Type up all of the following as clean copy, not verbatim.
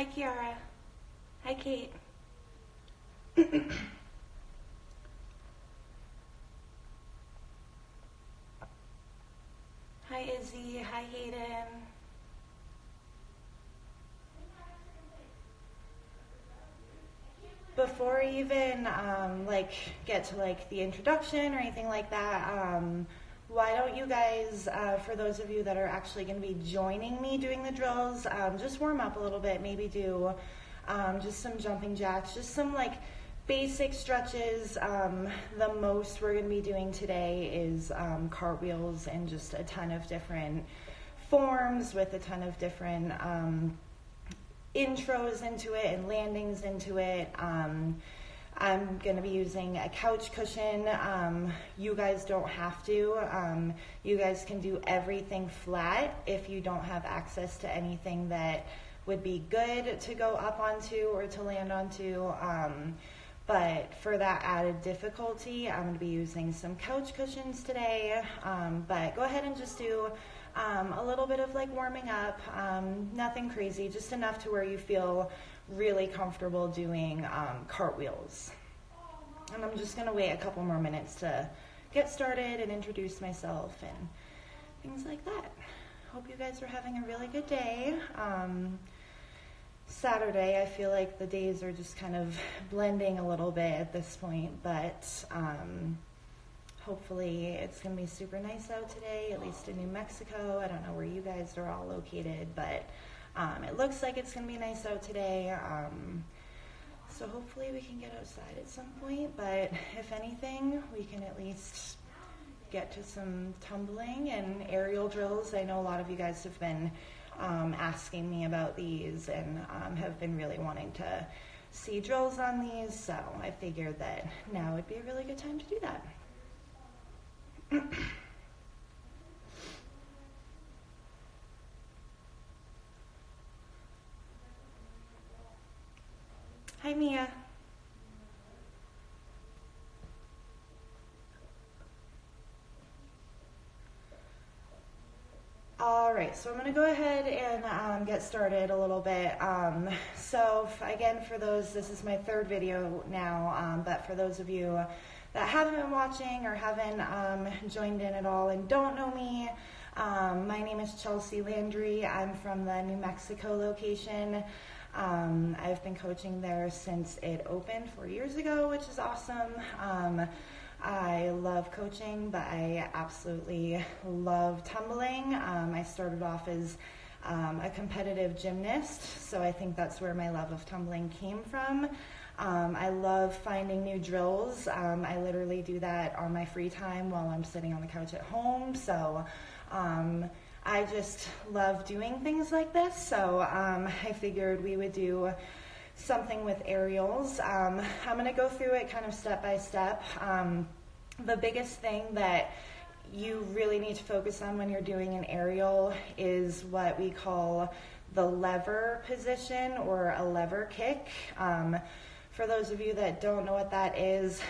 Hi, Kiara. Hi, Kate. Hi, Izzy. Hi, Hayden. Before I even get to the introduction or anything like that, why don't you guys, for those of you that are actually going to be joining me doing the drills, just warm up a little bit. Maybe do just some jumping jacks, just some basic stretches. The most we're going to be doing today is cartwheels and just a ton of different forms with a ton of different intros into it and landings into it. I'm going to be using a couch cushion. You guys don't have to. You guys can do everything flat if you don't have access to anything that would be good to go up onto or to land onto. But for that added difficulty, I'm going to be using some couch cushions today. But go ahead and just do a little bit of warming up, nothing crazy, just enough to where you feel really comfortable doing cartwheels. And I'm just going to wait a couple more minutes to get started and introduce myself and things like that. Hope you guys are having a really good day. Saturday, I feel like the days are just kind of blending a little bit at this point, but hopefully it's going to be super nice out today, at least in New Mexico. I don't know where you guys are all located, but it looks like it's going to be nice out today. So hopefully we can get outside at some point, but if anything, we can at least get to some tumbling and aerial drills. I know a lot of you guys have been asking me about these and have been really wanting to see drills on these, so I figured that now would be a really good time to do that. Hi, Mia. All right, so I'm going to go ahead and get started a little bit. Again, for those, this is my third video now, but for those of you that haven't been watching or haven't joined in at all and don't know me, my name is Chelsea Landry. I'm from the New Mexico location. I've been coaching there since it opened 4 years ago, which is awesome. I love coaching, but I absolutely love tumbling. I started off as a competitive gymnast, so I think that's where my love of tumbling came from. I love finding new drills. I literally do that on my free time while I'm sitting on the couch at home, so I just love doing things like this, so I figured we would do something with aerials. I'm going to go through it kind of step by step. The biggest thing that you really need to focus on when you're doing an aerial is what we call the lever position or a lever kick. For those of you that don't know what that is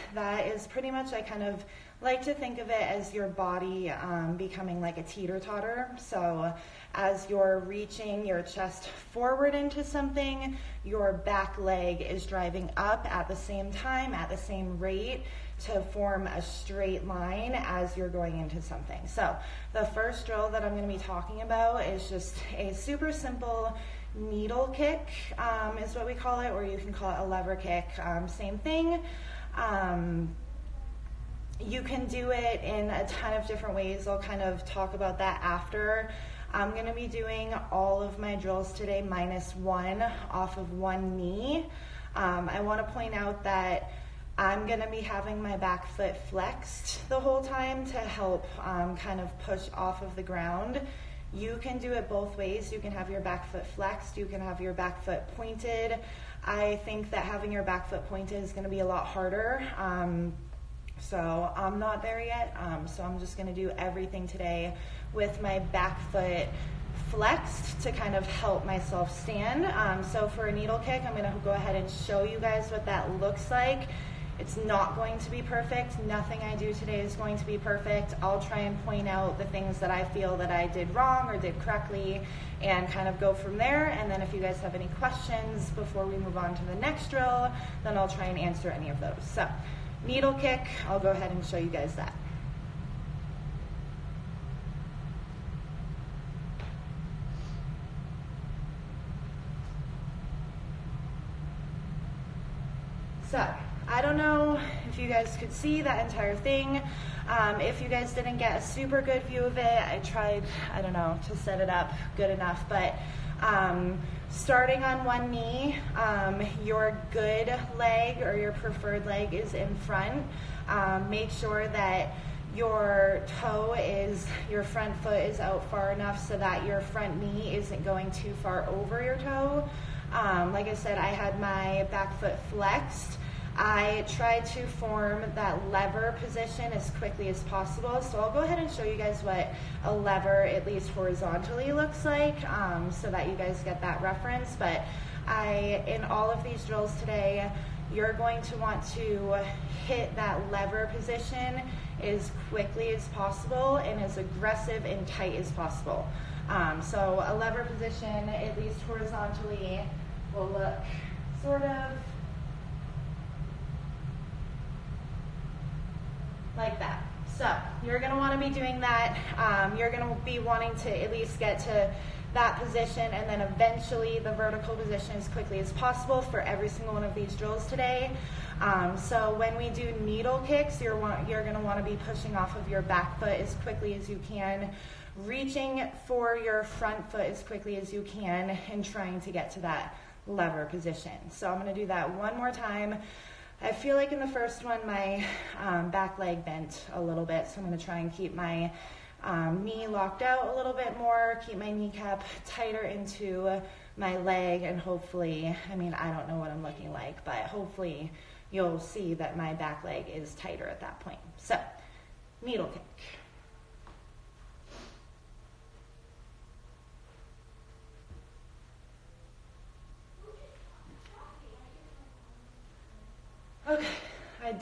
pretty much, I kind of like to think of it as your body becoming like a teeter-totter. So as you're reaching your chest forward into something, your back leg is driving up at the same time, at the same rate, to form a straight line as you're going into something. So the first drill that I'm going to be talking about is just a super simple needle kick, is what we call it, or you can call it a lever kick, same thing. You can do it in a ton of different ways. I'll kind of talk about that after. I'm going to be doing all of my drills today minus one off of one knee. I want to point out that I'm going to be having my back foot flexed the whole time to help kind of push off of the ground. You can do it both ways. You can have your back foot flexed. You can have your back foot pointed. I think that having your back foot pointed is going to be a lot harder. So I'm not there yet. So I'm just going to do everything today with my back foot flexed to kind of help myself stand. So for a needle kick, I'm going to go ahead and show you guys what that looks like. It's not going to be perfect. Nothing I do today is going to be perfect. I'll try and point out the things that I feel that I did wrong or did correctly and kind of go from there. And then if you guys have any questions before we move on to the next drill, then I'll try and answer any of those. So needle kick, I'll go ahead and show you guys that. So I don't know if you guys could see that entire thing. If you guys didn't get a super good view of it, I tried, I don't know, to set it up good enough, but starting on one knee, your good leg or your preferred leg is in front. Make sure that your toe is, your front foot is out far enough so that your front knee isn't going too far over your toe. Like I said, I had my back foot flexed. I tried to form that lever position as quickly as possible. So I'll go ahead and show you guys what a lever, at least horizontally, looks like, so that you guys get that reference. But in all of these drills today, you're going to want to hit that lever position as quickly as possible and as aggressive and tight as possible. So a lever position, at least horizontally, will look sort of like that. So you're going to want to be doing that. You're going to be wanting to at least get to that position and then eventually the vertical position as quickly as possible for every single one of these drills today. So when we do needle kicks, you're going to want to be pushing off of your back foot as quickly as you can, reaching for your front foot as quickly as you can, and trying to get to that lever position. So I'm going to do that one more time. I feel like in the first one my back leg bent a little bit, so I'm going to try and keep my knee locked out a little bit more, keep my kneecap tighter into my leg, and hopefully, I mean, I don't know what I'm looking like, but hopefully you'll see that my back leg is tighter at that point. So, needle kick. Okay, I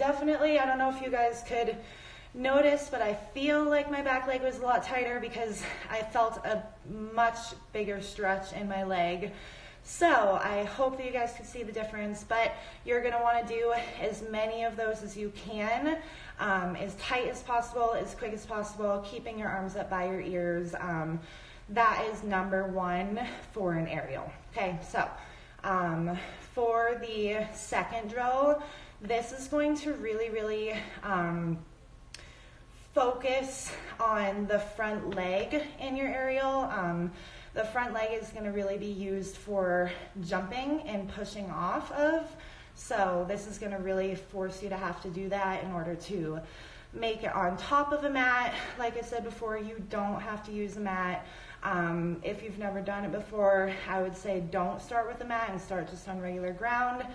don't know if you guys could notice, but I feel like my back leg was a lot tighter because I felt a much bigger stretch in my leg. So I hope that you guys could see the difference, but you're going to want to do as many of those as you can, as tight as possible, as quick as possible, keeping your arms up by your ears. That is number one for an aerial. Okay, so for the second drill, this is going to really focus on the front leg in your aerial. The front leg is going to really be used for jumping and pushing off of. So this is going to really force you to have to do that in order to make it on top of a mat. Like I said before, you don't have to use a mat. If you've never done it before, I would say don't start with a mat and start just on regular ground.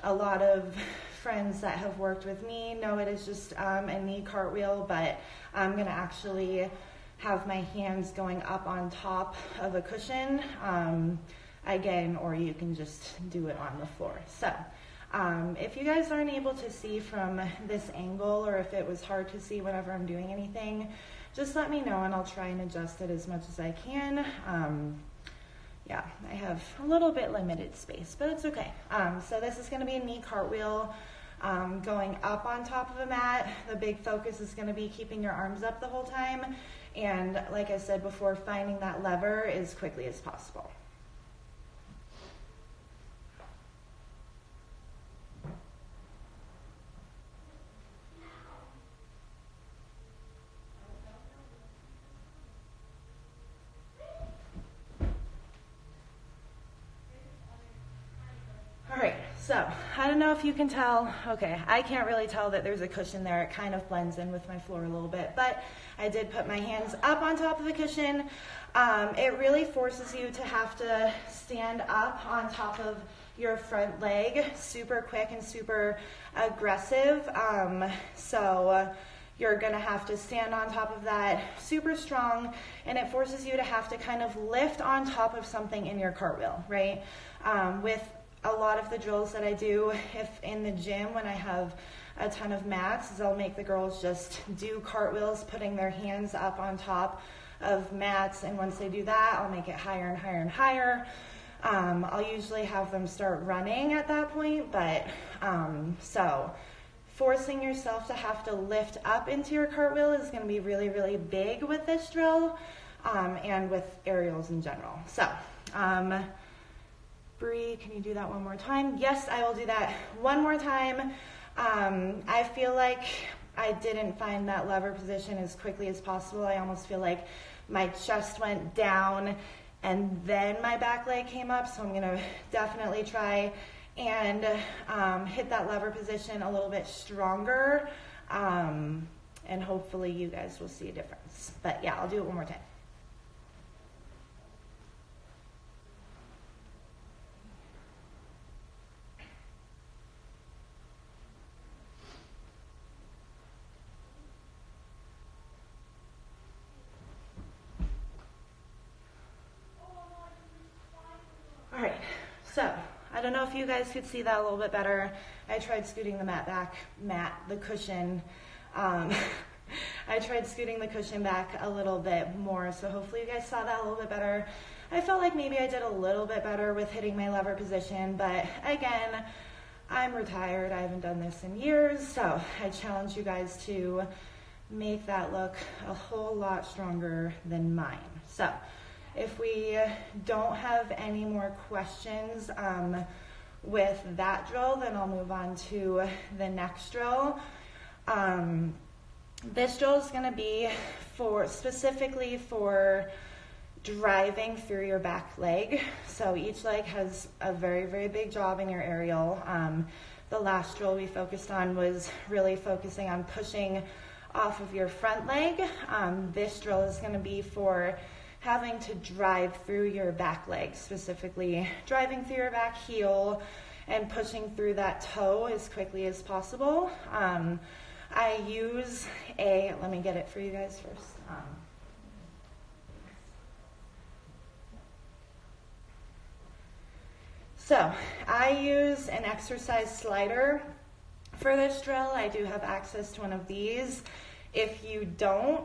A lot of friends that have worked with me know it is just a knee cartwheel, but I'm going to actually have my hands going up on top of a cushion, again, or you can just do it on the floor. So if you guys aren't able to see from this angle, or if it was hard to see whenever I'm doing anything, just let me know and I'll try and adjust it as much as I can. Yeah, I have a little bit limited space, but it's okay. So this is going to be a knee cartwheel going up on top of a mat. The big focus is going to be keeping your arms up the whole time, and like I said before, finding that lever as quickly as possible. So, I don't know if you can tell, okay, I can't really tell that there's a cushion there. It kind of blends in with my floor a little bit, but I did put my hands up on top of the cushion. It really forces you to have to stand up on top of your front leg, super quick and super aggressive. So you're gonna have to stand on top of that super strong, and it forces you to have to kind of lift on top of something in your cartwheel, right? With a lot of the drills that I do, if in the gym when I have a ton of mats, is I'll make the girls just do cartwheels, putting their hands up on top of mats, and once they do that, I'll make it higher and higher and higher. I'll usually have them start running at that point, but so forcing yourself to have to lift up into your cartwheel is going to be really, really big with this drill, and with aerials in general. So, Bree, can you do that one more time? Yes, I will do that one more time. I feel like I didn't find that lever position as quickly as possible. I almost feel like my chest went down and then my back leg came up, so I'm going to definitely try and hit that lever position a little bit stronger, and hopefully you guys will see a difference. But yeah, I'll do it one more time. All right, so I don't know if you guys could see that a little bit better. I tried scooting the cushion. I tried scooting the cushion back a little bit more, so hopefully you guys saw that a little bit better. I felt like maybe I did a little bit better with hitting my lever position, but again, I'm retired. I haven't done this in years, so I challenge you guys to make that look a whole lot stronger than mine. So if we don't have any more questions with that drill, then I'll move on to the next drill. This drill is going to be specifically for driving through your back leg. So each leg has a very, very big job in your aerial. The last drill we focused on was really focusing on pushing off of your front leg. This drill is going to be for having to drive through your back leg, specifically driving through your back heel and pushing through that toe as quickly as possible. I use let me get it for you guys first. So I use an exercise slider for this drill. I do have access to one of these. If you don't,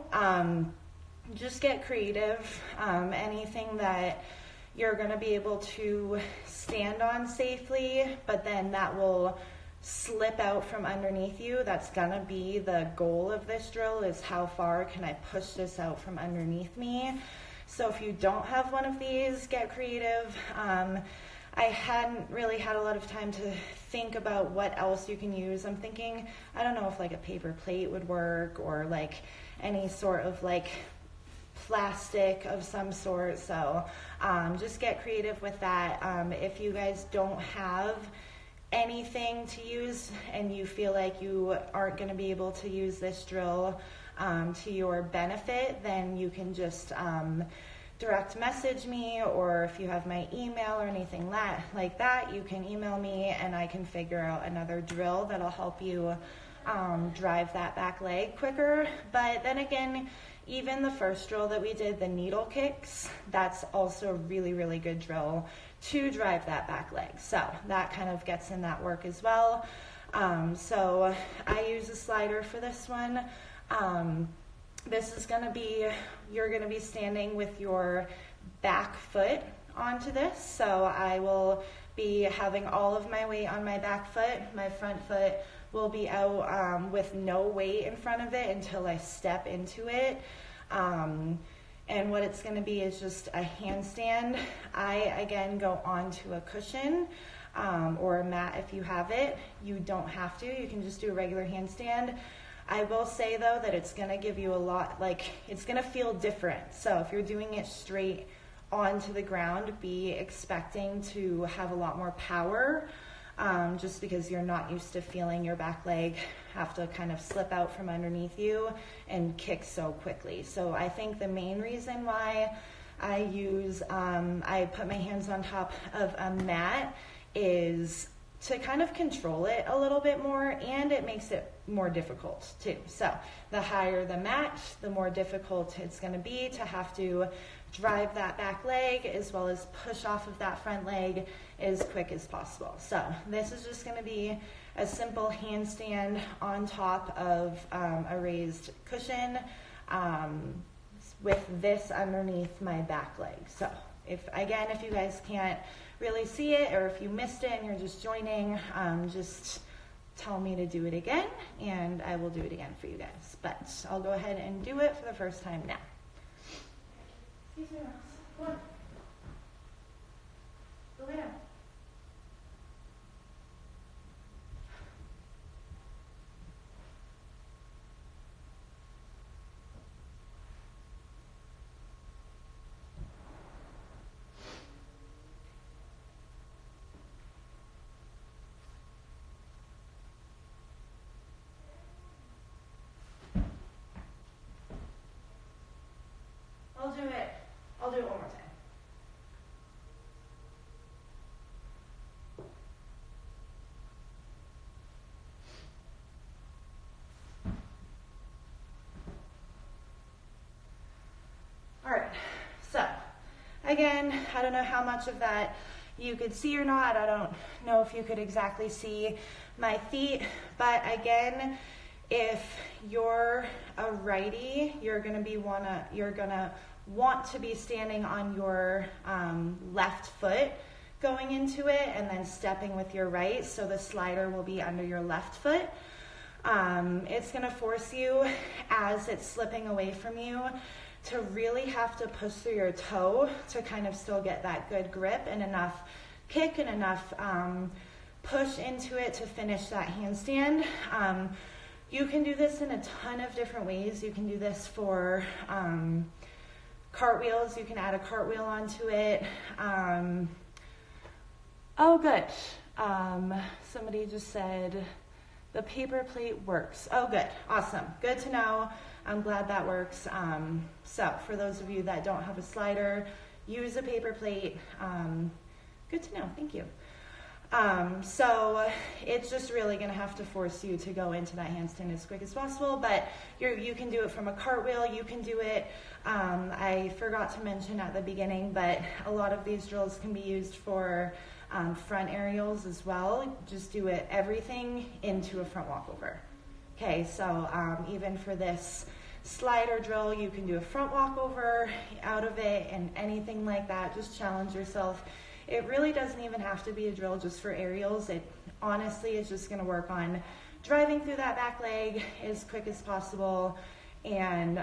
just get creative. Anything that you're going to be able to stand on safely, but then that will slip out from underneath you. That's going to be the goal of this drill, is how far can I push this out from underneath me. So if you don't have one of these, get creative. I hadn't really had a lot of time to think about what else you can use. I'm thinking, I don't know if like a paper plate would work, or like any sort of like plastic of some sort. So just get creative with that. If you guys don't have anything to use and you feel like you aren't going to be able to use this drill to your benefit, then you can just direct message me, or if you have my email or anything like that, you can email me and I can figure out another drill that'll help you drive that back leg quicker. But then again, even the first drill that we did, the needle kicks, that's also a really, really good drill to drive that back leg. So that kind of gets in that work as well. So I use a slider for this one. This is going to be, you're going to be standing with your back foot onto this. So I will be having all of my weight on my back foot. My front foot will be out with no weight in front of it until I step into it. And what it's going to be is just a handstand. I, again, go onto a cushion or a mat if you have it. You don't have to. You can just do a regular handstand. I will say, though, that it's going to give you a lot, like, it's going to feel different. So if you're doing it straight onto the ground, be expecting to have a lot more power, just because you're not used to feeling your back leg have to kind of slip out from underneath you and kick so quickly. So I think the main reason why I use, I put my hands on top of a mat is to kind of control it a little bit more, and it makes it more difficult too. So the higher the mat, the more difficult it's going to be to have to drive that back leg as well as push off of that front leg as quick as possible. So this is just going to be a simple handstand on top of a raised cushion with this underneath my back leg. So if you guys can't really see it, or if you missed it and you're just joining, just tell me to do it again and I will do it again for you guys. But I'll go ahead and do it for the first time now. Excuse me, Ross. Come on. Go lay down. I'll do it one more time. All right, so again, I don't know how much of that you could see or not. I don't know if you could exactly see my feet, but again, if you're a righty, you're gonna want to be standing on your left foot going into it and then stepping with your right, so the slider will be under your left foot. It's going to force you, as it's slipping away from you, to really have to push through your toe to kind of still get that good grip and enough kick and enough push into it to finish that handstand. You can do this in a ton of different ways. You can do this for cartwheels. You can add a cartwheel onto it. Oh, good. Somebody just said the paper plate works. Oh, good. Awesome. Good to know. I'm glad that works. So for those of you that don't have a slider, use a paper plate. Good to know. Thank you. So it's just really going to have to force you to go into that handstand as quick as possible, but you can do it from a cartwheel. You can do it, I forgot to mention at the beginning, but a lot of these drills can be used for front aerials as well. Just do it, everything into a front walkover. Okay, so even for this slider drill, you can do a front walkover out of it and anything like that. Just challenge yourself. It really doesn't even have to be a drill just for aerials. It honestly is just going to work on driving through that back leg as quick as possible and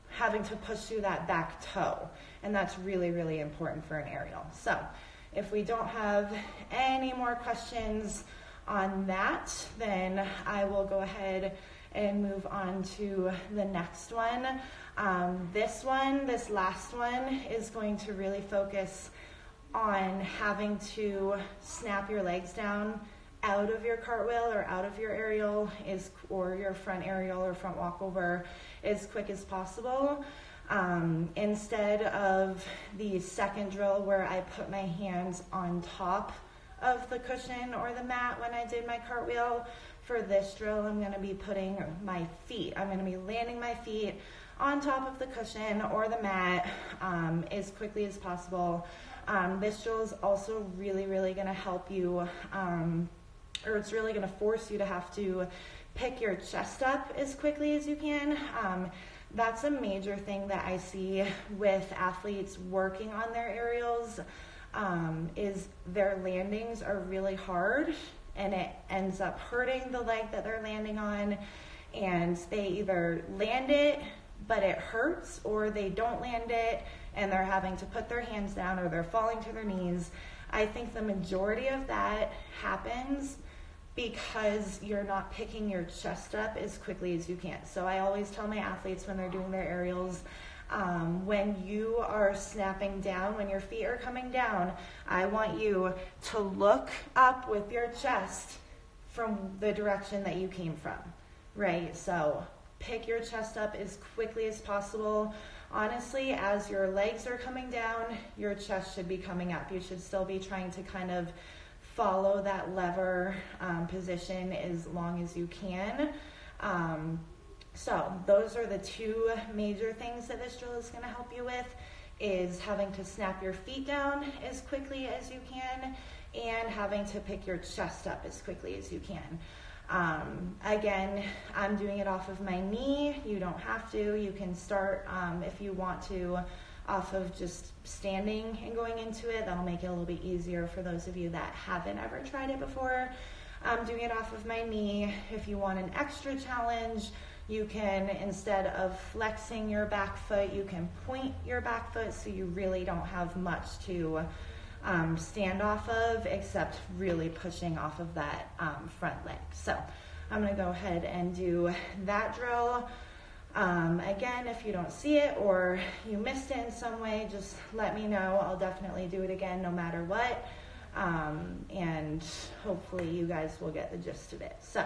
having to push through that back toe. And that's really, really important for an aerial. So if we don't have any more questions on that, then I will go ahead and move on to the next one. This last one is going to really focus on having to snap your legs down out of your cartwheel or out of your aerial or your front aerial or front walkover as quick as possible. Instead of the second drill where I put my hands on top of the cushion or the mat when I did my cartwheel, for this drill I'm going to be putting my feet, I'm going to be landing my feet on top of the cushion or the mat as quickly as possible. This drill is also really, really going to help you, or it's really going to force you to have to pick your chest up as quickly as you can. That's a major thing that I see with athletes working on their aerials, is their landings are really hard and it ends up hurting the leg that they're landing on, and they either land it but it hurts, or they don't land it and they're having to put their hands down or they're falling to their knees. I think the majority of that happens because you're not picking your chest up as quickly as you can. So I always tell my athletes when they're doing their aerials, when you are snapping down, when your feet are coming down, I want you to look up with your chest from the direction that you came from, right? So pick your chest up as quickly as possible. Honestly, as your legs are coming down, your chest should be coming up. You should still be trying to kind of follow that lever position as long as you can. So those are the two major things that this drill is going to help you with, is having to snap your feet down as quickly as you can and having to pick your chest up as quickly as you can. Again, I'm doing it off of my knee. You don't have to. You can start, if you want to, off of just standing and going into it. That'll make it a little bit easier for those of you that haven't ever tried it before. I'm doing it off of my knee. If you want an extra challenge, you can, instead of flexing your back foot, you can point your back foot so you really don't have much to stand off of, except really pushing off of that front leg. So I'm gonna go ahead and do that drill. Again, if you don't see it or you missed it in some way, just let me know. I'll definitely do it again no matter what. And hopefully you guys will get the gist of it. So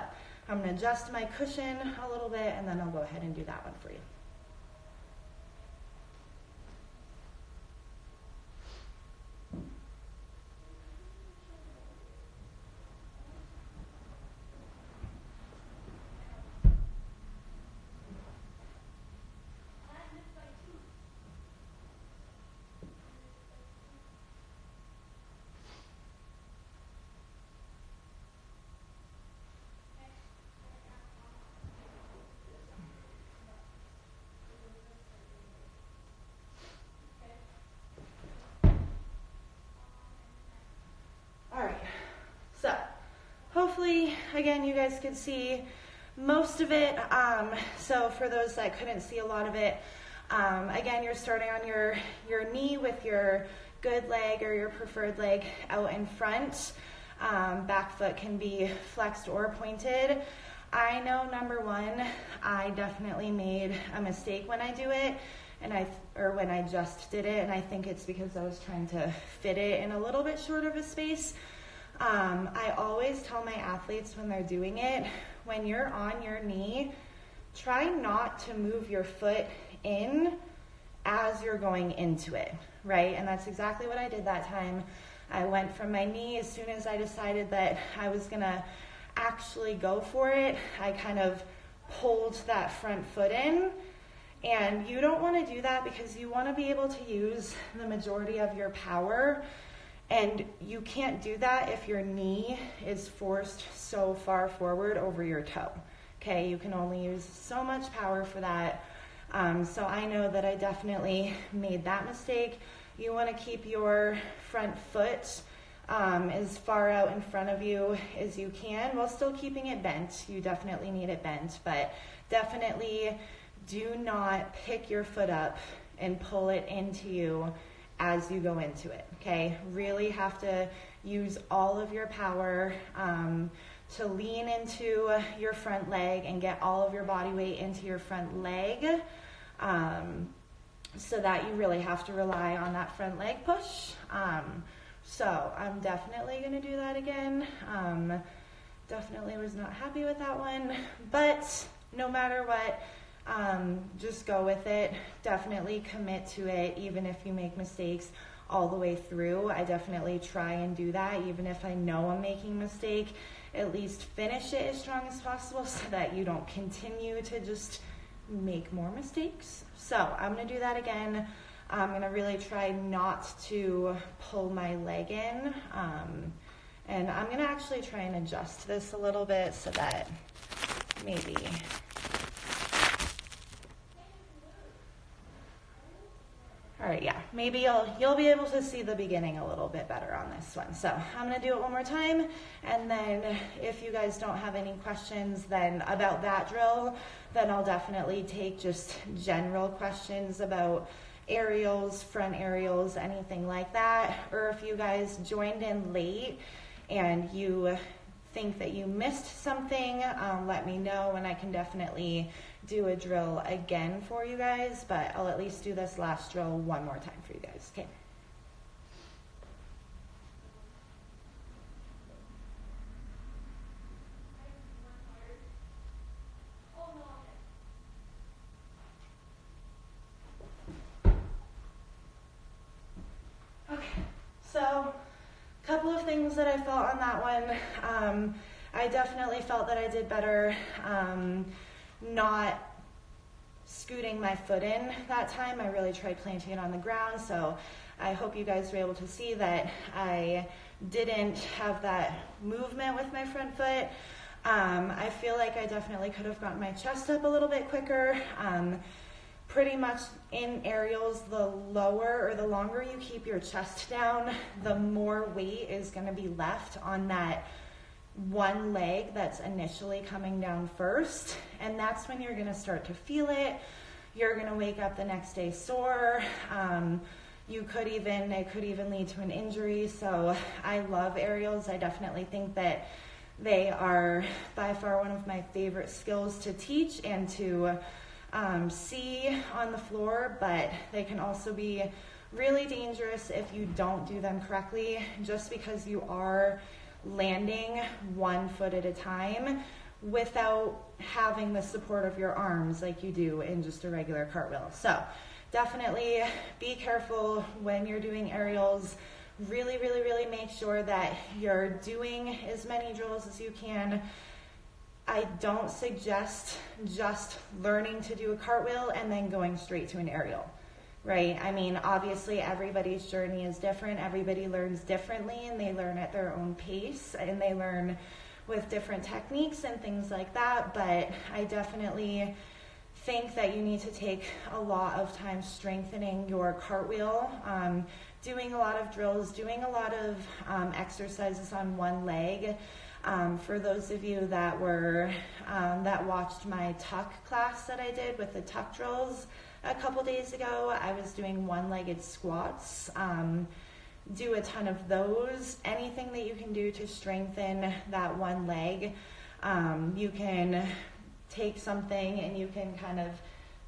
I'm gonna adjust my cushion a little bit and then I'll go ahead and do that one for you. So hopefully, again, you guys could see most of it. So for those that couldn't see a lot of it, again, you're starting on your knee with your good leg or your preferred leg out in front. Back foot can be flexed or pointed. I know, number one, I definitely made a mistake when I do it, or when I just did it, and I think it's because I was trying to fit it in a little bit short of a space. I always tell my athletes when they're doing it, when you're on your knee, try not to move your foot in as you're going into it, right? And that's exactly what I did that time. I went from my knee as soon as I decided that I was gonna actually go for it. I kind of pulled that front foot in, and you don't wanna do that because you wanna be able to use the majority of your power. And you can't do that if your knee is forced so far forward over your toe. Okay, you can only use so much power for that. So I know that I definitely made that mistake. You want to keep your front foot as far out in front of you as you can while still keeping it bent. You definitely need it bent, but definitely do not pick your foot up and pull it into you as you go into it, okay? Really have to use all of your power to lean into your front leg and get all of your body weight into your front leg, so that you really have to rely on that front leg push. So I'm definitely gonna do that again. Definitely was not happy with that one, but no matter what, just go with it. Definitely commit to it, even if you make mistakes all the way through. I definitely try and do that, even if I know I'm making a mistake. At least finish it as strong as possible so that you don't continue to just make more mistakes. So I'm gonna do that again. I'm gonna really try not to pull my leg in. And I'm gonna actually try and adjust this a little bit so that maybe all right, yeah, maybe you'll be able to see the beginning a little bit better on this one. So I'm gonna do it one more time, and then if you guys don't have any questions then about that drill, then I'll definitely take just general questions about aerials, front aerials, anything like that. Or if you guys joined in late and you think that you missed something, let me know and I can definitely do a drill again for you guys, but I'll at least do this last drill one more time for you guys, okay? Okay, so a couple of things that I felt on that one. I definitely felt that I did better not scooting my foot in that time. I really tried planting it on the ground, so I hope you guys were able to see that I didn't have that movement with my front foot. I feel like I definitely could have gotten my chest up a little bit quicker. Pretty much in aerials, the lower or the longer you keep your chest down, the more weight is going to be left on that one leg that's initially coming down first. And that's when you're going to start to feel it. You're going to wake up the next day sore. It could even lead to an injury. So I love aerials. I definitely think that they are by far one of my favorite skills to teach and to see on the floor, but they can also be really dangerous if you don't do them correctly, just because you are landing one foot at a time without having the support of your arms like you do in just a regular cartwheel. So definitely be careful when you're doing aerials. Really, really, really make sure that you're doing as many drills as you can. I don't suggest just learning to do a cartwheel and then going straight to an aerial, right? I mean, obviously everybody's journey is different. Everybody learns differently, and they learn at their own pace, and they learn with different techniques and things like that. But I definitely think that you need to take a lot of time strengthening your cartwheel, doing a lot of drills, doing a lot of exercises on one leg. For those of you that watched my tuck class that I did with the tuck drills a couple days ago, I was doing one-legged squats. Do a ton of those. Anything that you can do to strengthen that one leg. You can take something and you can kind of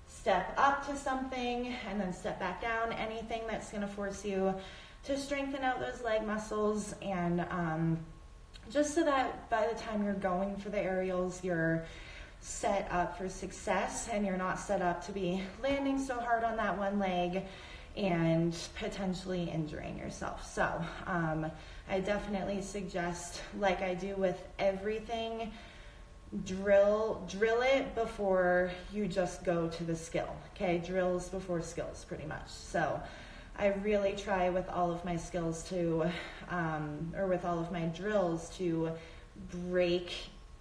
step up to something and then step back down. Anything that's going to force you to strengthen out those leg muscles, and just so that by the time you're going for the aerials, you're set up for success and you're not set up to be landing so hard on that one leg and potentially injuring yourself. So I definitely suggest, like I do with everything, drill it before you just go to the skill. Okay, drills before skills, pretty much. So I really try with all of my skills to, or with all of my drills, to break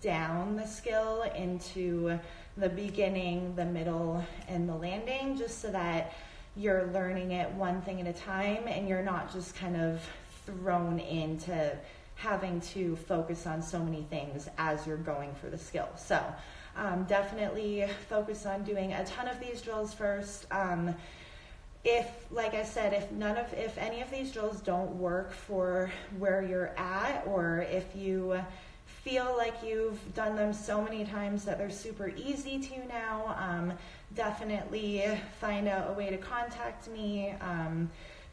down the skill into the beginning, the middle, and the landing, just so that you're learning it one thing at a time and you're not just kind of thrown into having to focus on so many things as you're going for the skill. So definitely focus on doing a ton of these drills first. If, like I said, if any of these drills don't work for where you're at, or if you feel like you've done them so many times that they're super easy to you now, definitely find out a way to contact me.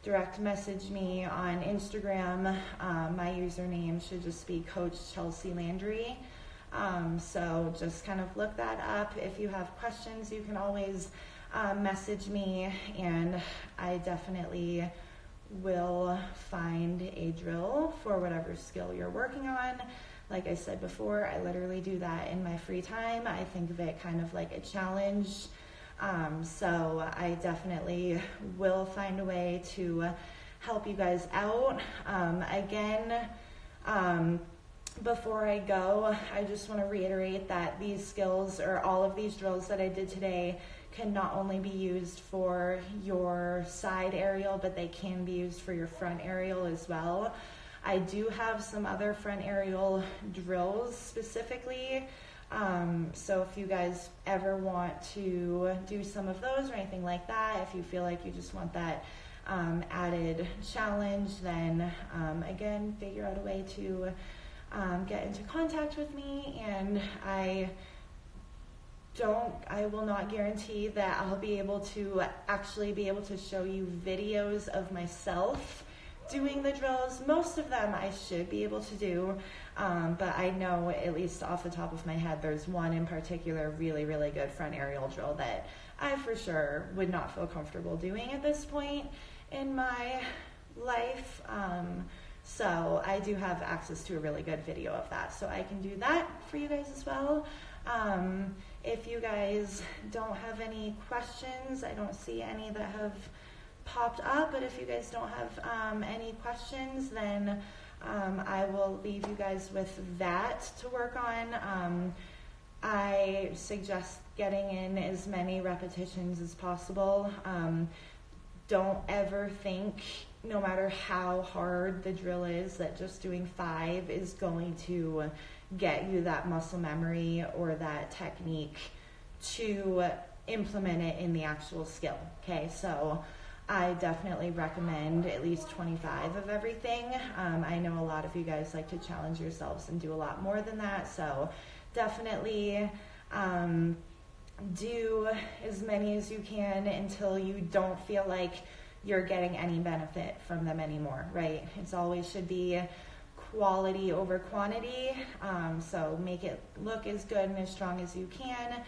Direct message me on Instagram. My username should just be Coach Chelsea Landry. So just kind of look that up. If you have questions, you can always message me, and I definitely will find a drill for whatever skill you're working on. Like I said before, I literally do that in my free time. I think of it kind of like a challenge. So I definitely will find a way to help you guys out. Before I go, I just want to reiterate that these skills, or all of these drills that I did today, can not only be used for your side aerial, but they can be used for your front aerial as well. I do have some other front aerial drills specifically. So if you guys ever want to do some of those or anything like that, if you feel like you just want that added challenge, then again, figure out a way to get into contact with me. And I will not guarantee that I'll be able to actually be able to show you videos of myself doing the drills. Most of them I should be able to do, but I know, at least off the top of my head, there's one in particular really, really good front aerial drill that I for sure would not feel comfortable doing at this point in my life. So I do have access to a really good video of that, so I can do that for you guys as well. If you guys don't have any questions, I don't see any that have popped up, but if you guys don't have any questions, then I will leave you guys with that to work on. I suggest getting in as many repetitions as possible. Don't ever think, no matter how hard the drill is, that just doing 5 is going to get you that muscle memory or that technique to implement it in the actual skill. Okay, so I definitely recommend at least 25 of everything. I know a lot of you guys like to challenge yourselves and do a lot more than that, so definitely do as many as you can until you don't feel like you're getting any benefit from them anymore, right? It's always should be quality over quantity, so make it look as good and as strong as you can,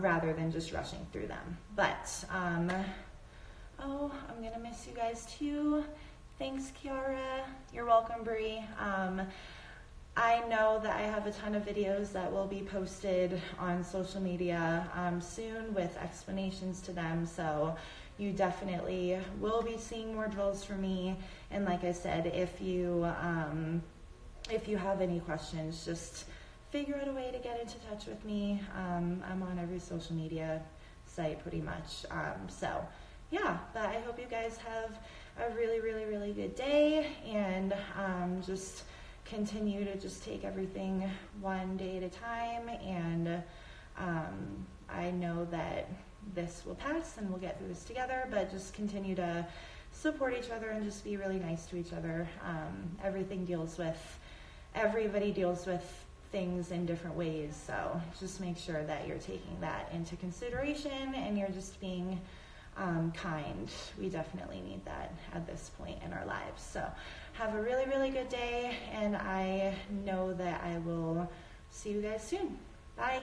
rather than just rushing through them. But oh, I'm gonna miss you guys too. Thanks, Kiara. You're welcome, Bree. I know that I have a ton of videos that will be posted on social media soon with explanations to them, so you definitely will be seeing more drills from me. And like I said, if you have any questions, just figure out a way to get into touch with me. I'm on every social media site pretty much. So yeah, but I hope you guys have a really, really, really good day, and just continue to just take everything one day at a time, and I know that this will pass and we'll get through this together, but just continue to support each other and just be really nice to each other. Everybody deals with things in different ways, so just make sure that you're taking that into consideration and you're just being kind. We definitely need that at this point in our lives. So have a really, really good day, and I know that I will see you guys soon. Bye.